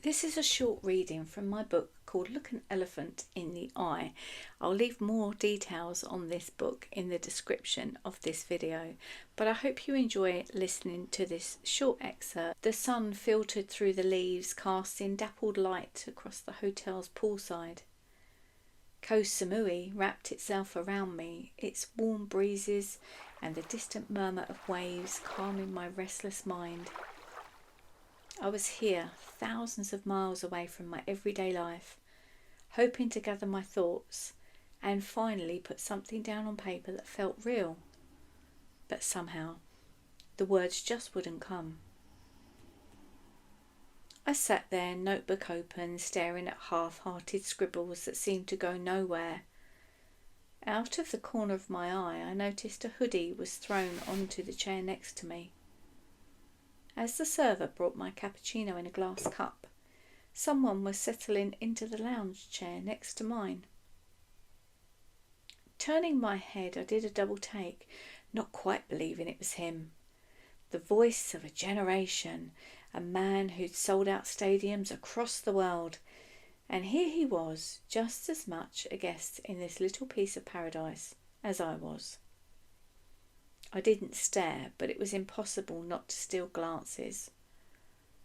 This is a short reading from my book called Look an Elephant in the Eye. I'll leave more details on this book in the description of this video, but I hope you enjoy listening to this short excerpt. The sun filtered through the leaves, casting dappled light across the hotel's poolside. Koh Samui wrapped itself around me, its warm breezes and the distant murmur of waves calming my restless mind. I was here, thousands of miles away from my everyday life, hoping to gather my thoughts and finally put something down on paper that felt real. But somehow, the words just wouldn't come. I sat there, notebook open, staring at half-hearted scribbles that seemed to go nowhere. Out of the corner of my eye, I noticed a hoodie was thrown onto the chair next to me. As the server brought my cappuccino in a glass cup, someone was settling into the lounge chair next to mine. Turning my head, I did a double take, not quite believing it was him. The voice of a generation, a man who'd sold out stadiums across the world. And here he was, just as much a guest in this little piece of paradise as I was. I didn't stare, but it was impossible not to steal glances.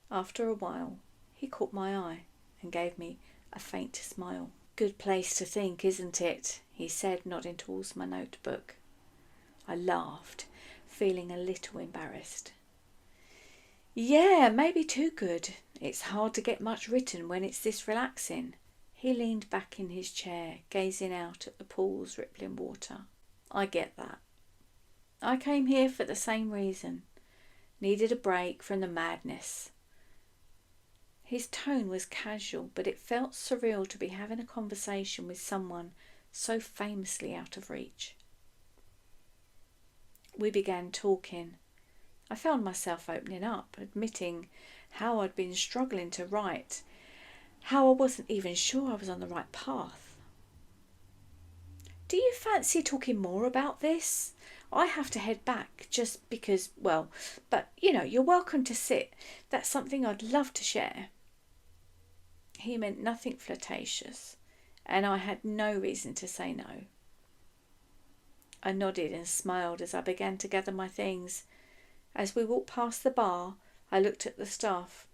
After a while, he caught my eye and gave me a faint smile. "Good place to think, isn't it?" he said, nodding towards my notebook. I laughed, feeling a little embarrassed. "Yeah, maybe too good. It's hard to get much written when it's this relaxing." He leaned back in his chair, gazing out at the pool's rippling water. "I get that. I came here for the same reason. Needed a break from the madness." His tone was casual, but it felt surreal to be having a conversation with someone so famously out of reach. We began talking. I found myself opening up, admitting how I'd been struggling to write, how I wasn't even sure I was on the right path. "Do you fancy talking more about this? I have to head back just because, well, but you're welcome to sit. That's something I'd love to share." He meant nothing flirtatious, and I had no reason to say no. I nodded and smiled as I began to gather my things. As we walked past the bar, I looked at the staff.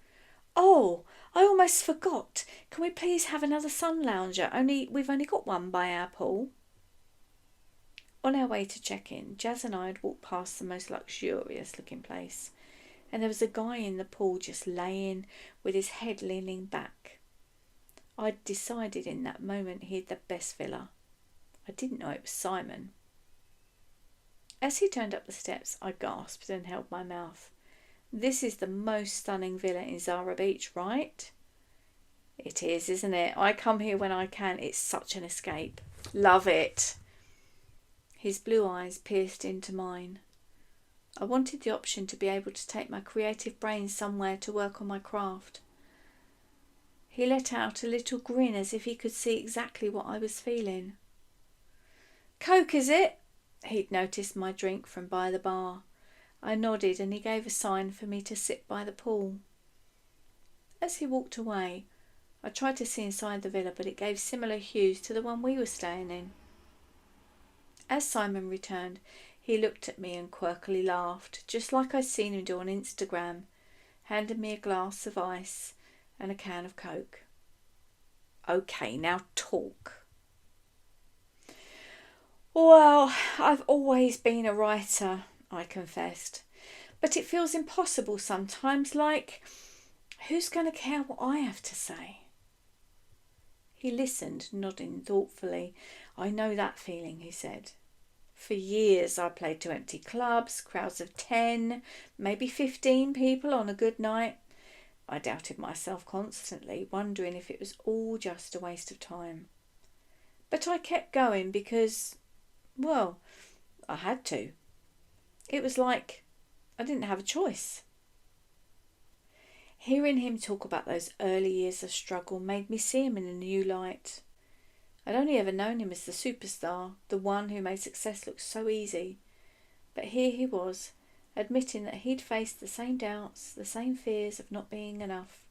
"Oh, I almost forgot. Can we please have another sun lounger? We've only got one by our pool." On our way to check-in, Jazz and I had walked past the most luxurious looking place, and there was a guy in the pool just laying with his head leaning back. I'd decided in that moment he had the best villa. I didn't know it was Simon. As he turned up the steps, I gasped and held my mouth. "This is the most stunning villa in Zara Beach, right?" "It is, isn't it? I come here when I can. It's such an escape. Love it." His blue eyes pierced into mine. I wanted the option to be able to take my creative brain somewhere to work on my craft. He let out a little grin as if he could see exactly what I was feeling. "Coke, is it?" He'd noticed my drink from by the bar. I nodded and he gave a sign for me to sit by the pool. As he walked away, I tried to see inside the villa, but it gave similar hues to the one we were staying in. As Simon returned, he looked at me and quirkily laughed, just like I'd seen him do on Instagram, handed me a glass of ice and a can of Coke. "Okay, now talk." "Well, I've always been a writer," I confessed, "but it feels impossible sometimes, like, who's going to care what I have to say?" He listened, nodding thoughtfully. "I know that feeling," he said. "For years I played to empty clubs, crowds of 10, maybe 15 people on a good night. I doubted myself constantly, wondering if it was all just a waste of time. But I kept going because, well, I had to. It was like I didn't have a choice." Hearing him talk about those early years of struggle made me see him in a new light. I'd only ever known him as the superstar, the one who made success look so easy. But here he was, admitting that he'd faced the same doubts, the same fears of not being enough.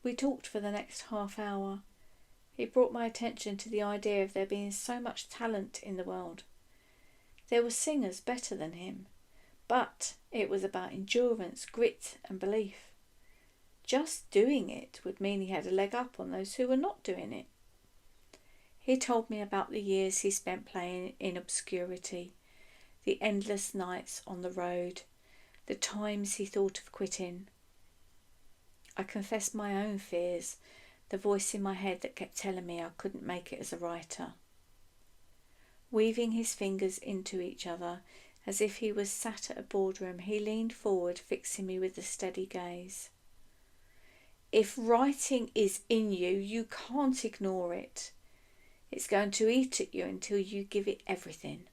We talked for the next half hour. He brought my attention to the idea of there being so much talent in the world. There were singers better than him, but it was about endurance, grit and belief. Just doing it would mean he had a leg up on those who were not doing it. He told me about the years he spent playing in obscurity, the endless nights on the road, the times he thought of quitting. I confessed my own fears, the voice in my head that kept telling me I couldn't make it as a writer. Weaving his fingers into each other, as if he was sat at a boardroom, he leaned forward, fixing me with a steady gaze. If writing is in you, you can't ignore it. It's going to eat at you until you give it everything.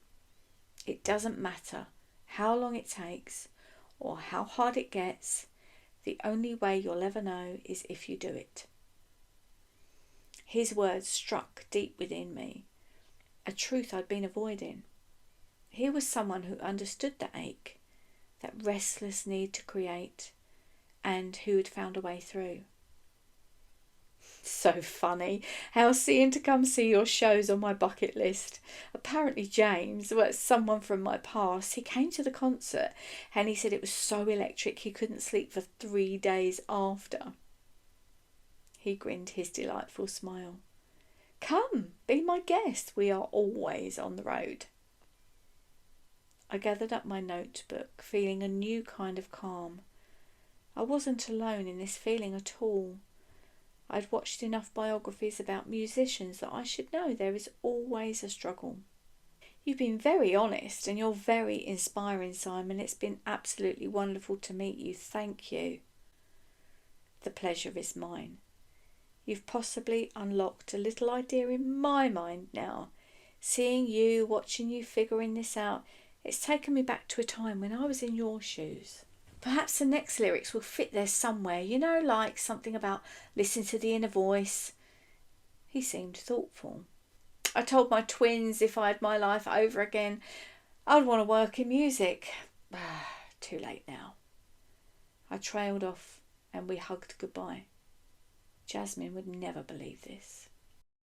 It doesn't matter how long it takes or how hard it gets. The only way you'll ever know is if you do it. His words struck deep within me, a truth I'd been avoiding. He was someone who understood the ache, that restless need to create, and who had found a way through. So funny how seeing to come see your shows on my bucket list. Apparently James, someone from my past, he came to the concert and he said it was so electric he couldn't sleep for 3 days after. He grinned his delightful smile. Come, be my guest. We are always on the road. I gathered up my notebook, feeling a new kind of calm. I wasn't alone in this feeling at all. I'd watched enough biographies about musicians that I should know there is always a struggle. You've been very honest and you're very inspiring, Simon. It's been absolutely wonderful to meet you. Thank you. The pleasure is mine. You've possibly unlocked a little idea in my mind now. Seeing you, watching you figuring this out, it's taken me back to a time when I was in your shoes. Perhaps the next lyrics will fit there somewhere, like something about listen to the inner voice. He seemed thoughtful. I told my twins if I had my life over again, I'd want to work in music. Too late now. I trailed off and we hugged goodbye. Jasmine would never believe this.